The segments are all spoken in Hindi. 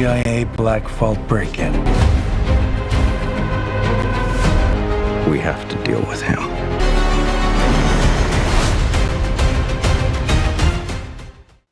CIA Black Vault break-in. We have to deal with him.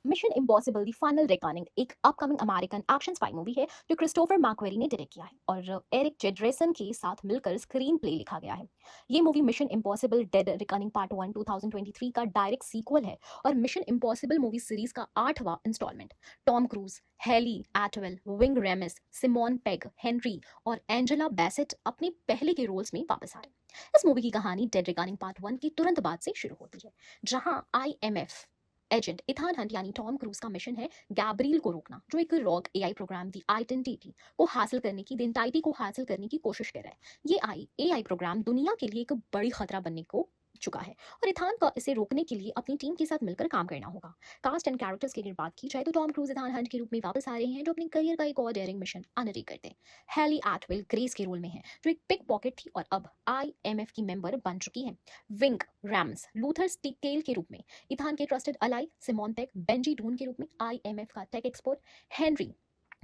Mission impossible the final recording एक upcoming American action spy movie है जो क्रिस्टोफर मैकक्वेरी ने डायरेक्ट किया है और एरिक जेड्रेसन के साथ मिलकर स्क्रीन प्ले लिखा गया है। ये movie mission impossible dead recording part 1 2023 का डायरेक्ट सीक्वल है और मिशन इम्पॉसिबल मूवी सीरीज का 8वां instalment. Tom Cruise, Hayley Atwell, Ving Rhames, Simon Pegg, Henry और एंजेला बैसेट अपने पहले के रोल्स में वापस आ रहे हैं। इस मूवी की कहानी डेड रिकॉर्डिंग पार्ट 1 के तुरंत बाद से शुरू होती है, जहां IMF एजेंट इथान हंट यानी टॉम क्रूज का मिशन है गैब्रियल को रोकना, जो एक rogue AI program the identity को हासिल करने की आइडेंटिटी को हासिल करने की कोशिश कर रहा है। ये AI प्रोग्राम दुनिया के लिए एक बड़ी खतरा बनने को चुका है और इथान का इसे रोकने के लिए अपनी टीम के साथ मिलकर काम करना होगा। कास्ट एंड कैरेक्टर्स की अगर बात की जाए तो टॉम क्रूज इथान हंट के रूप में वापस आ रहे हैं, जो अपने करियर का एक और डेयरिंग मिशन अंडरटेक करते हैं। हेली एटवेल ग्रेस के रोल में है, जो एक पिक पॉकेट थी और अब IMF की मेंबर बन चुकी है। विंग रैम्स लूथर स्टिकेल के रूप में इथान के trusted ally, Simon Pegg Benji Dunn के रूप में IMF का टेक एक्सपर्ट, हेनरी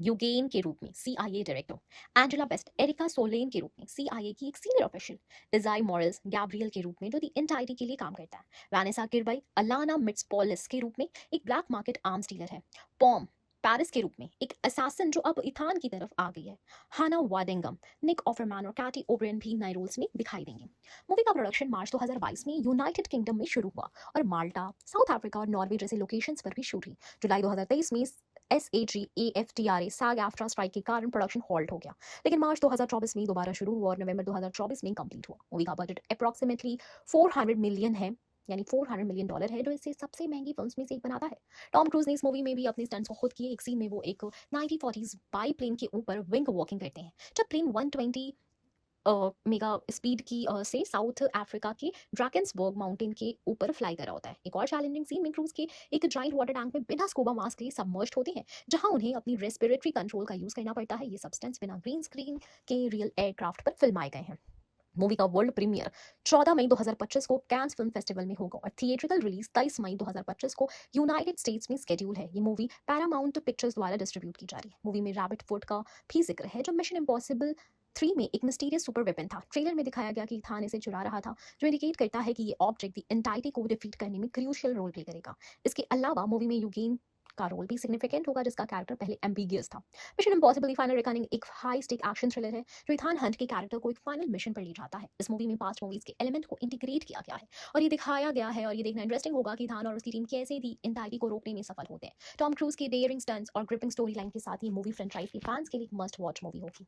यूगेन के रूप में CIA director, Angela Bassett Erika Sloane के रूप में CIA की एक senior official, Esai Morales Gabriel के रूप में जो दी एंटाइटी के लिए काम करता है, वैनेसा किरबाई अलाना मिट्सपोलिस के रूप में एक ब्लैक मार्केट आर्म्स डीलर है, पॉम पेरिस के रूप में एक असासन जो अब इथान की तरफ आ गई है, हाना वाडिंगम, निक ऑफरमैन और कैटी ओब्रियन भी नए रोल्स में दिखाई देंगे। मूवी का प्रोडक्शन मार्च 2022 में यूनाइटेड किंगडम में शुरू हुआ और माल्टा, साउथ अफ्रीका और नॉर्वे जैसे लोकेशंस पर भी शूट हुई। जुलाई 2023 में SAG-AFTRA SAG AFTRA स्ट्राइक के कारण प्रोडक्शन हॉल्ट हो गया, लेकिन मार्च 2024 में दोबारा शुरू हुआ और नवंबर 2024 में कंप्लीट हुआ। मूवी का बजट अप्रॉक्सीमेटली 400 मिलियन है, यानी $400 मिलियन है, जो इसे सबसे महंगी फिल्म्स में से एक बनाता है। टॉम क्रूज ने इस मूवी में भी अपने स्टंट्स को खुद किए। एक सीन में वो एक 1940s बाई प्लेन के ऊपर विंग वॉकिंग करते हैं, जब प्लेन 120 मेगा स्पीड की से साउथ अफ्रीका के ड्रैकेंसबर्ग माउंटेन के ऊपर फ्लाई कर रहा होता है। एक और चैलेंजिंग सीन में क्रूज के एक जाइंट वाटर टैंक में बिना स्कूबा मास्क के सबमर्ज्ड होते हैं, जहां उन्हें अपनी रेस्पिरेटरी कंट्रोल का यूज करना पड़ता है। ये सब्सटेंस बिना ग्रीन स्क्रीन के रियल एयरक्राफ्ट पर फिल्माए गए हैं। मूवी का वर्ल्ड प्रीमियर 14 मई 2025 को कैंस फिल्म फेस्टिवल में होगा और थिएट्रिकल रिलीज 23 मई 2025 को यूनाइटेड स्टेट्स में स्केड्यूल है। ये मूवी पैरामाउंट पिक्चर्स द्वारा डिस्ट्रीब्यूट की जा रही है। मूवी में रैबिट फुट का भी जिक्र है, जो मिशन इम्पॉसिबल 3 में एक मिस्टीरियस सुपर वेपन था। ट्रेलर में दिखाया गया कि इथान इसे चुरा रहा था, जो इंडिकेट करता है कि ये ऑब्जेक्ट दी एंटाइटी को डिफीट करने में क्रूशियल रोल प्ले करेगा। इसके अलावा मूवी में यूगेन का रोल भी सिग्निफिकेंट होगा, जिसका कैरेक्टर पहले एम्बिगियस था। Mission impossible the final recording एक हाई स्टेक एक्शन थ्रिलर है, जो इथान हंट के कैरेक्टर को एक फाइनल मिशन पर ले जाता है। इस मूवी में पास्ट मूवीज के एलिमेंट को इंटीग्रेट किया गया है और ये दिखाया गया है, और ये देखना इंटरेस्टिंग होगा कि इथान और उसकी टीम कैसे दी एंटाइटी को रोकने में सफल होते हैं। टॉम क्रूज के डेयरिंग स्टंट्स और ग्रिपिंग स्टोरी लाइन के साथ ये मूवी फ्रेंचाइज के फैंस के लिए मस्ट वॉच मूवी होगी।